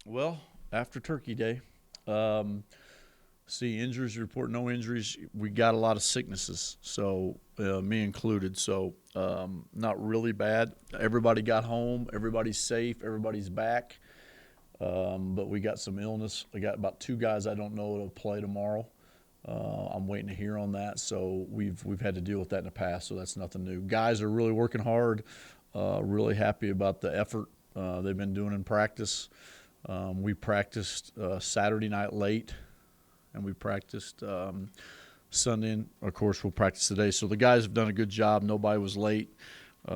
Well, after Turkey Day, um, see injuries report, no injuries. We got a lot of sicknesses, so me included. So not really bad. Everybody got home. Everybody's safe. Everybody's back. But we got some illness. I got about two guys I don't know that'll play tomorrow. I'm waiting to hear on that. So we've had to deal with that in the past. So that's nothing new. Guys are really working hard. Really happy about the effort they've been doing in practice. We practiced Saturday night late, and we practiced Sunday. And of course, we'll practice today. So the guys have done a good job. Nobody was late. We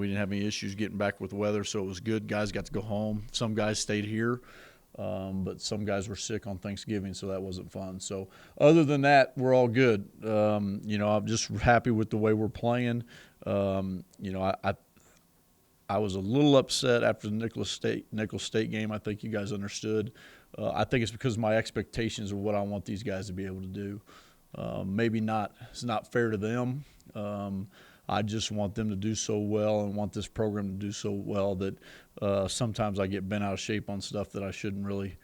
didn't have any issues getting back with weather, so it was good. Guys got to go home. Some guys stayed here, but some guys were sick on Thanksgiving, so that wasn't fun. So other than that, we're all good. I'm just happy with the way we're playing. I was a little upset after the Nicholls State game. I think you guys understood. I think it's because of my expectations of what I want these guys to be able to do. Maybe not. It's not fair to them. I just want them to do so well and want this program to do so well that sometimes I get bent out of shape on stuff that I shouldn't really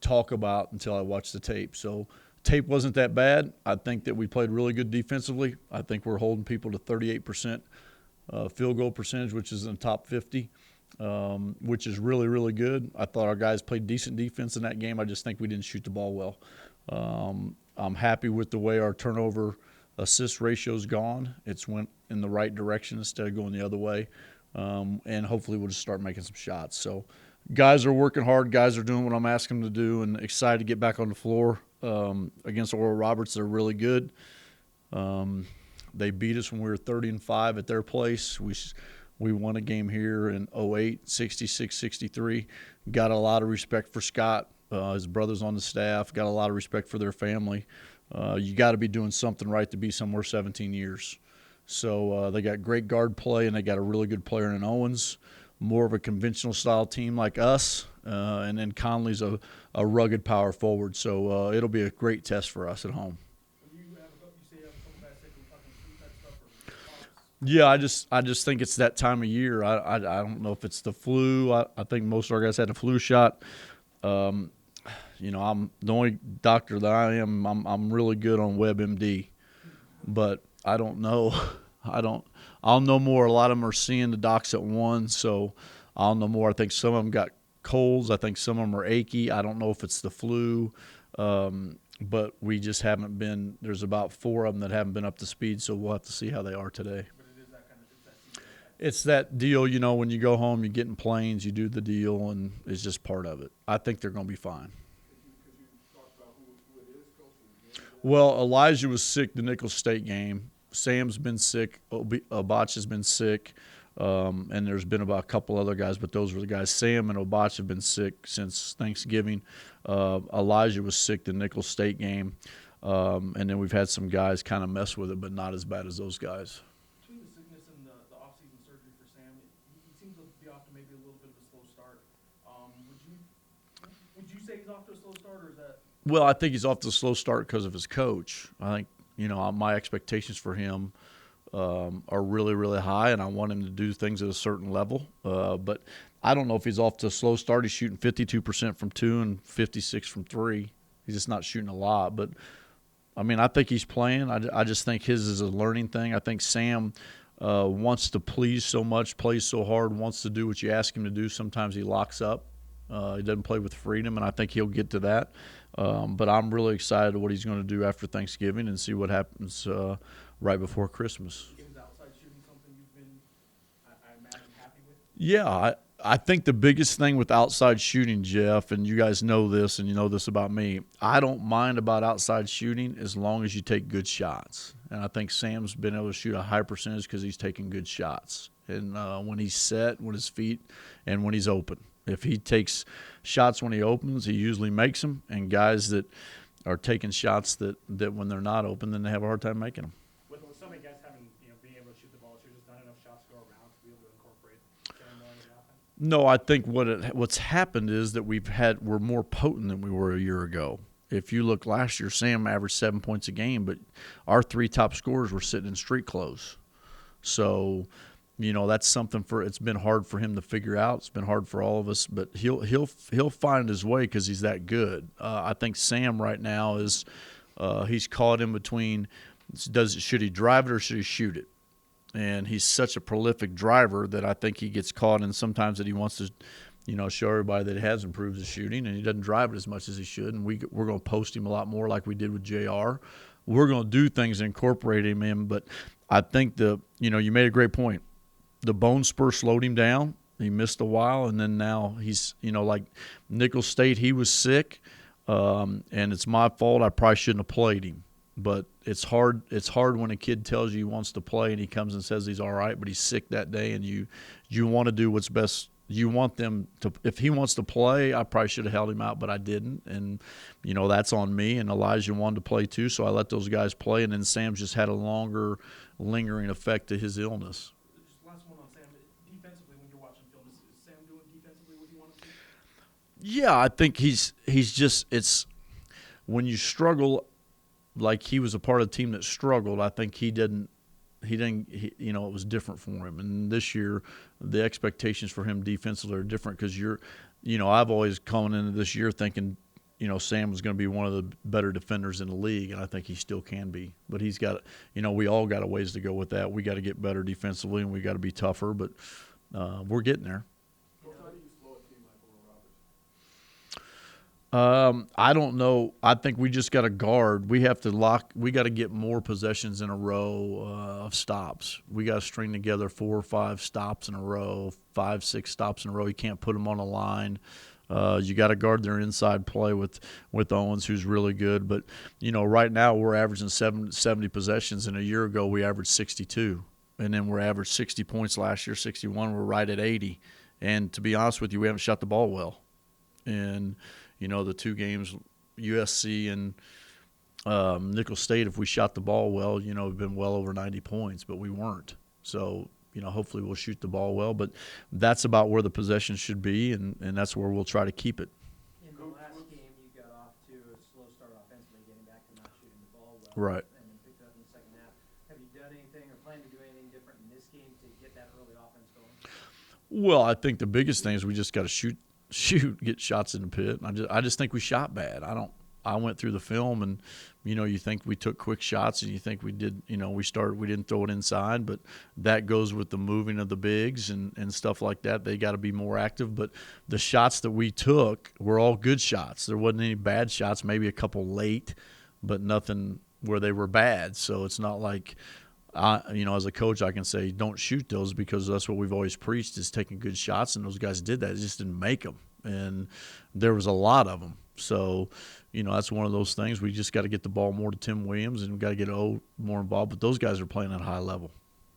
talk about until I watch the tape. So tape wasn't that bad. I think that we played really good defensively. I think we're holding people to 38% field goal percentage, which is in the top 50, which is really, really good. I thought our guys played decent defense in that game. I just think we didn't shoot the ball well. I'm happy with the way our turnover assist ratio's gone. It's went in the right direction instead of going the other way. And hopefully we'll just start making some shots. So guys are working hard. Guys are doing what I'm asking them to do, and excited to get back on the floor against Oral Roberts. They're really good. They beat us when we were 30-5 at their place. We won a game here in 08, 66-63. Got a lot of respect for Scott. His brother's on the staff. Got a lot of respect for their family. You got to be doing something right to be somewhere 17 years. So they got great guard play, and they got a really good player in Owens, more of a conventional style team like us. And then Conley's a rugged power forward. So it'll be a great test for us at home. Yeah, I just think it's that time of year. I don't know if it's the flu. I think most of our guys had a flu shot. I'm the only doctor that I am. I'm really good on WebMD, but I don't know. I'll know more. A lot of them are seeing the docs at 1, so I'll know more. I think some of them got colds. I think some of them are achy. I don't know if it's the flu. But we just haven't been. There's about 4 of them that haven't been up to speed, so we'll have to see how they are today. It's that deal, when you go home, you get in planes, you do the deal, and it's just part of it. I think they're going to be fine. Well, Elijah was sick the Nicholls State game. Sam's been sick. Obach has been sick. And there's been about a couple other guys, but those were the guys. Sam and Obach have been sick since Thanksgiving. Elijah was sick the Nicholls State game. And then we've had some guys kind of mess with it, but not as bad as those guys. Between the sickness and the off-season surgery for Sam, he seems to be off to maybe a little bit of a slow start. Would you say he's off to a slow start, or is that? Well, I think he's off to a slow start because of his coach. I think, my expectations for him are really, really high, and I want him to do things at a certain level. But I don't know if he's off to a slow start. He's shooting 52% from 2 and 56 from 3. He's just not shooting a lot. But, I think he's playing. I just think his is a learning thing. I think Sam wants to please so much, plays so hard, wants to do what you ask him to do. Sometimes he locks up. He doesn't play with freedom, and I think he'll get to that. But I'm really excited what he's going to do after Thanksgiving and see what happens right before Christmas. Is outside shooting something you've been, I imagine, happy with? Yeah, I think the biggest thing with outside shooting, Jeff, and you guys know this and you know this about me, I don't mind about outside shooting as long as you take good shots. And I think Sam's been able to shoot a high percentage because he's taking good shots. And when he's set, with his feet, and when he's open. If he takes shots when he opens, he usually makes them. And guys that are taking shots that when they're not open, then they have a hard time making them. With so many guys having, being able to shoot the ball, there's just not enough shots to go around to be able to incorporate Sam more into the offense. No, I think what's happened is that we're more potent than we were a year ago. If you look last year, Sam averaged 7 points a game, but our 3 top scorers were sitting in street clothes. So That's something it's been hard for him to figure out. It's been hard for all of us, but he'll find his way because he's that good. I think Sam right now is he's caught in between. Should he drive it or should he shoot it? And he's such a prolific driver that I think he gets caught in sometimes that he wants to, show everybody that he has improved his shooting, and he doesn't drive it as much as he should. And we're going to post him a lot more like we did with JR. We're going to do things to incorporate him in, but I think you made a great point. The bone spur slowed him down. He missed a while, and then now he's, like Nicholls State, he was sick, and it's my fault. I probably shouldn't have played him. But it's hard. It's hard when a kid tells you he wants to play and he comes and says he's all right, but he's sick that day, and you want to do what's best. You want them to. If he wants to play, I probably should have held him out, but I didn't, and that's on me. And Elijah wanted to play too, so I let those guys play. And then Sam's just had a longer, lingering effect to his illness. Just last one on Sam. Defensively, when you're watching film, is Sam doing defensively what you want to see? Yeah, I think he's just it's when you struggle. Like he was a part of the team that struggled. I think it was different for him. And this year, the expectations for him defensively are different because I've always come into this year thinking, Sam was going to be one of the better defenders in the league, and I think he still can be. But he's got, we all got a ways to go with that. We got to get better defensively, and we got to be tougher. But we're getting there. I don't know. I think we just got to guard. We have to we got to get more possessions in a row of stops. We got to string together 4 or 5 stops in a row, 5, 6 stops in a row. You can't put them on a line. You got to guard their inside play with Owens, who's really good. But, right now we're averaging 70 possessions, and a year ago we averaged 62. And then we're averaged 60 points last year, 61. We're right at 80. And to be honest with you, we haven't shot the ball well. And the 2 games, USC and Nicholls State, if we shot the ball well, we've been well over 90 points, but we weren't. So, hopefully we'll shoot the ball well. But that's about where the possession should be, and that's where we'll try to keep it. In the last game, you got off to a slow start offensively, getting back to not shooting the ball well. Right. And then picked it up in the second half. Have you done anything or plan to do anything different in this game to get that early offense going? Well, I think the biggest thing is we just got to shoot, get shots in the pit. I just think we shot bad. I went through the film and, you think we took quick shots and you think we did, we didn't throw it inside, but that goes with the moving of the bigs and stuff like that. They got to be more active, but the shots that we took were all good shots. There wasn't any bad shots, maybe a couple late, but nothing where they were bad. So it's not like, as a coach, I can say don't shoot those because that's what we've always preached is taking good shots, and those guys did that. It just didn't make them, and there was a lot of them. So, that's one of those things. We just got to get the ball more to Tim Williams, and we got to get O more involved. But those guys are playing at a high level.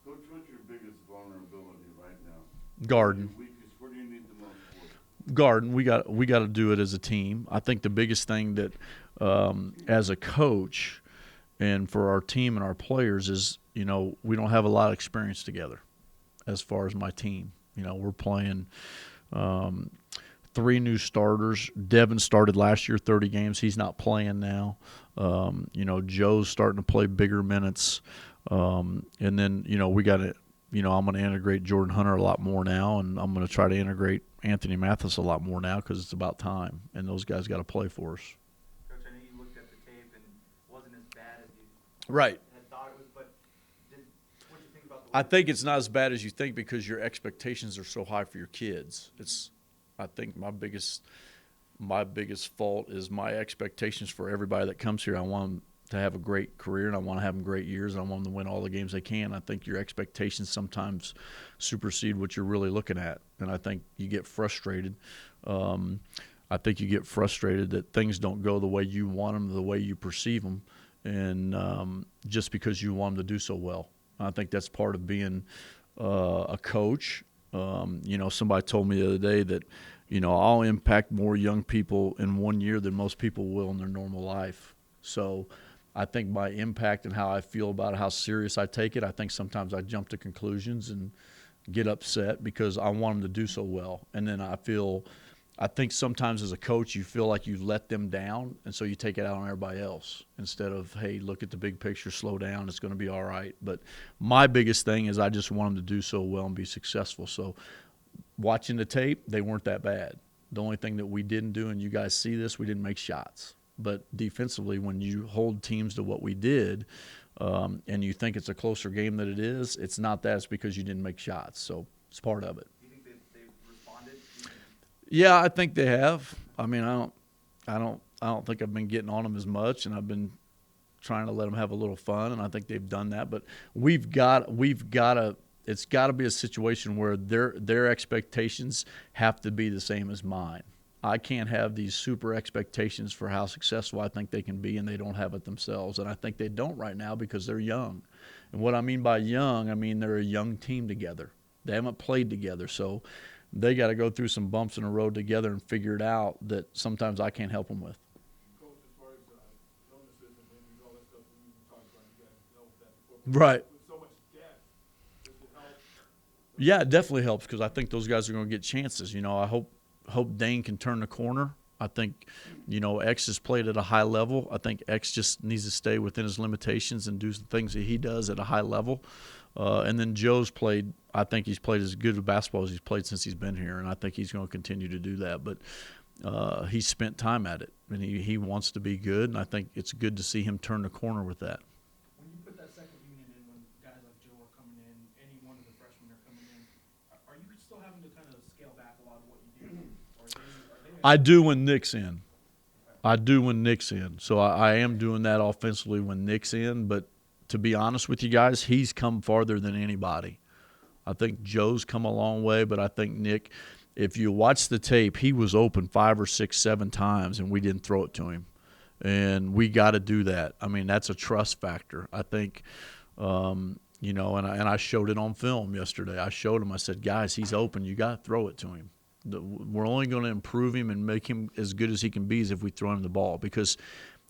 Coach, what's your biggest vulnerability right now? Garden. Where do you need the most support? Garden. We got to do it as a team. I think the biggest thing that as a coach and for our team and our players is, we don't have a lot of experience together as far as my team. We're playing 3 new starters. Devin started last year 30 games. He's not playing now. Joe's starting to play bigger minutes. And then, we got to, I'm going to integrate Jordan Hunter a lot more now, and I'm going to try to integrate Anthony Mathis a lot more now because it's about time, and those guys got to play for us. Coach, I know you looked at the tape and it wasn't as bad as you Right. had thought it was, but what did you think about the I think it's not as bad as you think because your expectations are so high for your kids. I think my biggest fault is my expectations for everybody that comes here. I want them to have a great career, and I want to have them great years, and I want them to win all the games they can. I think your expectations sometimes supersede what you're really looking at, and I think you get frustrated. I think you get frustrated that things don't go the way you want them, the way you perceive them, and just because you want them to do so well. I think that's part of being a coach. Somebody told me the other day that, I'll impact more young people in 1 year than most people will in their normal life. So I think my impact and how I feel about it, how serious I take it, I think sometimes I jump to conclusions and get upset because I want them to do so well. And then I feel I think sometimes as a coach you feel like you let them down, and so you take it out on everybody else instead of, hey, look at the big picture, slow down, it's going to be all right. But my biggest thing is I just want them to do so well and be successful. So watching the tape, they weren't that bad. The only thing that we didn't do, and you guys see this, we didn't make shots. But defensively, when you hold teams to what we did, and you think it's a closer game than it is, it's not that. It's because you didn't make shots. So it's part of it. Do you think they've responded? Yeah, I think they have. I mean, I don't think I've been getting on them as much, and I've been trying to let them have a little fun, and I think they've done that. But we've got to. It's got to be a situation where their expectations have to be the same as mine. I can't have these super expectations for how successful I think they can be, and they don't have it themselves. And I think they don't right now because they're young. And what I mean by young, I mean they're a young team together. They haven't played together, so they got to go through some bumps in the road together and figure it out that sometimes I can't help them with. Coach, as far as illnesses and injuries, all that stuff, we talked about, you guys dealt with that before. Right. With so much depth, does it help? Yeah, it definitely helps because I think those guys are going to get chances. I hope Dane can turn the corner. I think, X has played at a high level. I think X just needs to stay within his limitations and do the things that he does at a high level. And then Joe's played – I think he's played as good of basketball as he's played since he's been here, and I think he's going to continue to do that. But he's spent time at it, and he wants to be good, and I think it's good to see him turn the corner with that. When you put that second unit in, when guys like Joe are coming in, any one of the freshmen are coming in, are you still having to kind of scale back a lot of what you do? Or are they I do when Nick's in. So I am doing that offensively when Nick's in. But to be honest with you guys, he's come farther than anybody. I think Joe's come a long way, but I think Nick, if you watch the tape, he was open 5 or 6, 7 times, and we didn't throw it to him. And we got to do that. I mean, that's a trust factor. I think, and I showed it on film yesterday. I showed him. I said, guys, he's open. You got to throw it to him. We're only going to improve him and make him as good as he can be as if we throw him the ball, because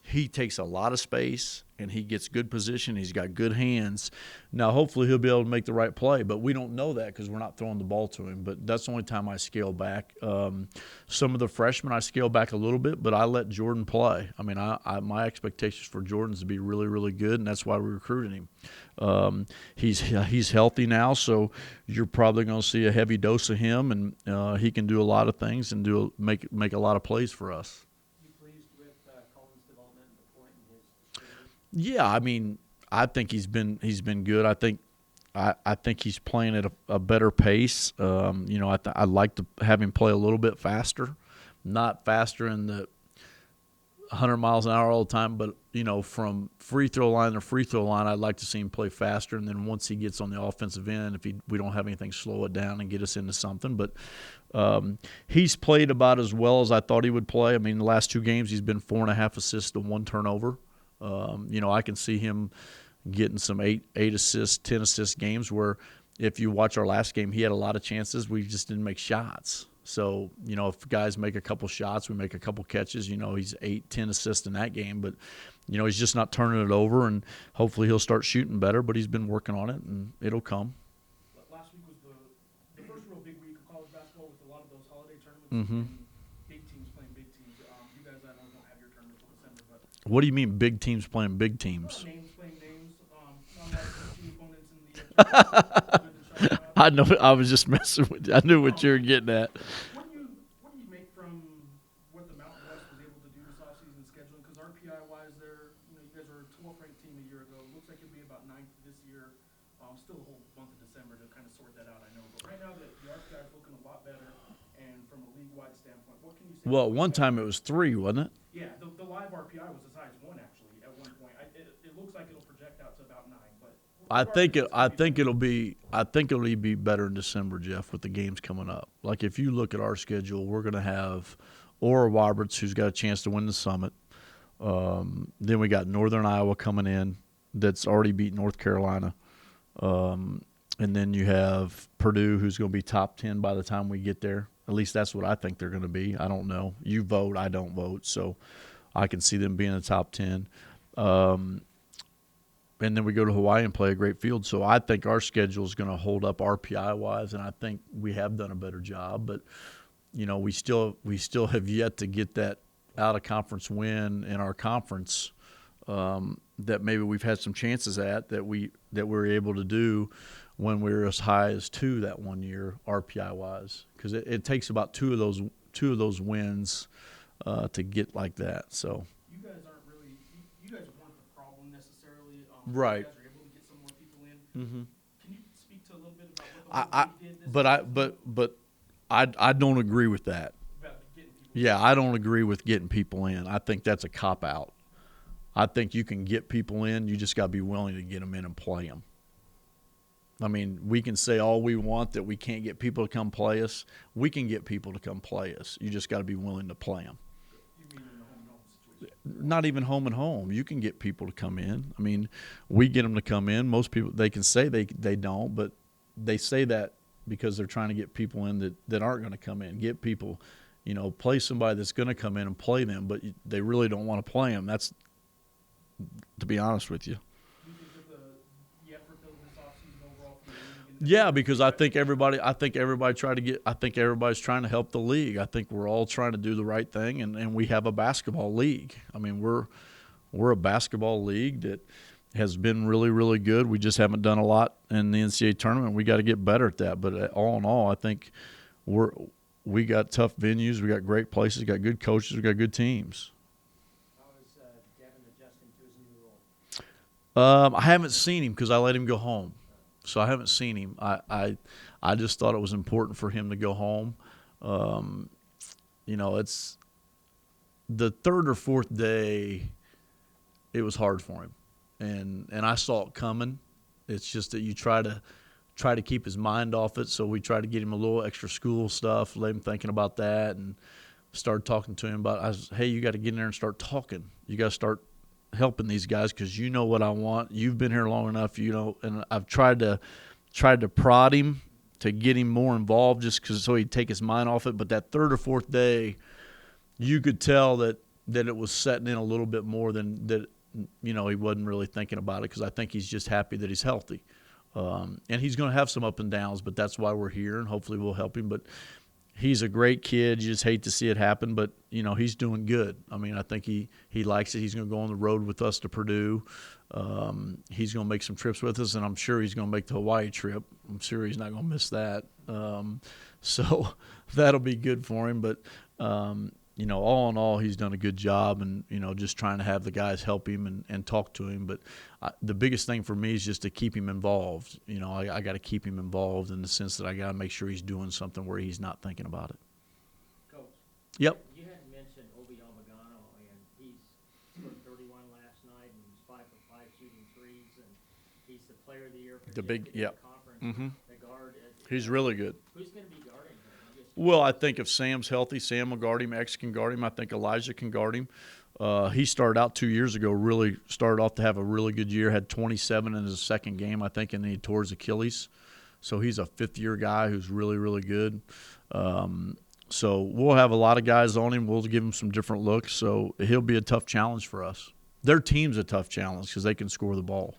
he takes a lot of space and he gets good position. He's got good hands. Now, hopefully he'll be able to make the right play, but we don't know that because we're not throwing the ball to him. But that's the only time I scale back. Some of the freshmen I scale back a little bit, but I let Jordan play. I mean, my expectations for Jordan is to be really, really good, and that's why we recruited him. He's healthy now, so you're probably going to see a heavy dose of him, and he can do a lot of things and make a lot of plays for us. You pleased with Colin's development at the point in his career? Yeah, I mean, I think he's been good. I think he's playing at a better pace. I'd like to have him play a little bit faster, not faster in the 100 miles an hour all the time, but from free throw line to free throw line, I'd like to see him play faster. And then once he gets on the offensive end, if we don't have anything, slow it down and get us into something. But he's played about as well as I thought he would play. I mean, the last 2 games he's been 4.5 assists to 1 turnover. I can see him getting some 8 assists, 10 assist games where if you watch our last game, he had a lot of chances. We just didn't make shots. So, if guys make a couple shots, we make a couple catches, he's 8, 10 assists in that game. But, he's just not turning it over, and hopefully he'll start shooting better. But he's been working on it, and it'll come. last week was the first real big week of college basketball with a lot of those holiday tournaments Mhm. and big teams playing big teams. You guys, I know, don't have your tournament until December, but What do you mean big teams playing big teams? names playing names. Not like the two opponents in the tournament. I know. I was just messing with you. I knew what you were getting at. What do you make from what the Mountain West was able to do this offseason scheduling? Because RPI-wise, you guys were a 12th ranked team a year ago. Looks like it'll be about 9th this year. Still a whole month of December to kind of sort that out, I know. But right now, the RPI is looking a lot better. And from a league-wide standpoint, what can you say? Well, one time it was 3, wasn't it? Yeah, the live RPI was as high as 1 actually at one point. It looks like it'll project out to about 9, but I think it'll be better in December, Jeff, with the games coming up. Like if you look at our schedule, we're going to have Oral Roberts, who's got a chance to win the Summit. Then we got Northern Iowa coming in, that's already beat North Carolina, and then you have Purdue, who's going to be top 10 by the time we get there. At least that's what I think they're going to be. I don't know. You vote, I don't vote, so I can see them being in the top 10. And then we go to Hawaii and play a great field. So I think our schedule is going to hold up RPI-wise, and I think we have done a better job. But, we still have yet to get that out of conference win in our conference that maybe we've had some chances at that we're able to do when we were as high as 2 that one year RPI wise, because it takes about two of those wins to get like that. So You guys aren't really, you guys weren't the problem necessarily. Right. You guys are able to get some more people in. mm-hmm. Can you speak to a little bit about what the whole league did this but I don't agree with that. about getting people Yeah, I don't agree with getting people in. I think that's a cop out. I think you can get people in. You just got to be willing to get them in and play them. I mean, we can say all we want that we can't get people to come play us. We can get people to come play us. You just got to be willing to play them. You mean in the home and home situation? Not even home and home. You can get people to come in. I mean, we get them to come in. Most people, they can say they don't, but they say that because they're trying to get people in that aren't going to come in. Get people, play somebody that's going to come in and play them, but they really don't want to play them. That's, to be honest with you. Do you think that the effort that this offseason overall for the league? And Yeah, because I think everybody's trying to help the league. I think we're all trying to do the right thing, and we have a basketball league. I mean, we're a basketball league that has been really, really good. We just haven't done a lot in the NCAA tournament. We got to get better at that. But all in all, I think we got tough venues, we got great places, got good coaches, we got good teams. How is Devin adjusting to his new role? I haven't seen him because I let him go home, so I haven't seen him. I just thought it was important for him to go home. It's the third or fourth day. It was hard for him, and I saw it coming. It's just that you try to keep his mind off it. So we try to get him a little extra school stuff, let him thinking about that, and started talking to him about. Hey, you got to get in there and start talking. You got to start helping these guys because you know what I want. You've been here long enough, and I've tried to prod him to get him more involved just so he'd take his mind off it. But that third or fourth day, you could tell that it was setting in a little bit more than that. He wasn't really thinking about it because I think he's just happy that he's healthy. And he's going to have some up and downs, but that's why we're here, and hopefully we'll help him. But he's a great kid. You just hate to see it happen, but, he's doing good. I mean, I think he likes it. He's going to go on the road with us to Purdue. He's going to make some trips with us, and I'm sure he's going to make the Hawaii trip. I'm sure he's not going to miss that. So that'll be good for him. But, all in all, he's done a good job, and, just trying to have the guys help him and talk to him. But the biggest thing for me is just to keep him involved. I got to keep him involved in the sense that I got to make sure he's doing something where he's not thinking about it. Coach. Yep. You had mentioned Obi Almagano, and he's scored 31 last night, and he's 5 for 5 shooting threes, and he's the player of the year. The big- projected in yep. the conference. Mhm. The guard. He's really good. Who's going to be guarding him? Well, I think if Sam's healthy, Sam will guard him. X can guard him. I think Elijah can guard him. He started out 2 years ago, really started off to have a really good year, had 27 in his second game, I think, and then he tore his Achilles. So he's a fifth-year guy who's really, really good. So we'll have a lot of guys on him. We'll give him some different looks. So he'll be a tough challenge for us. Their team's a tough challenge because they can score the ball.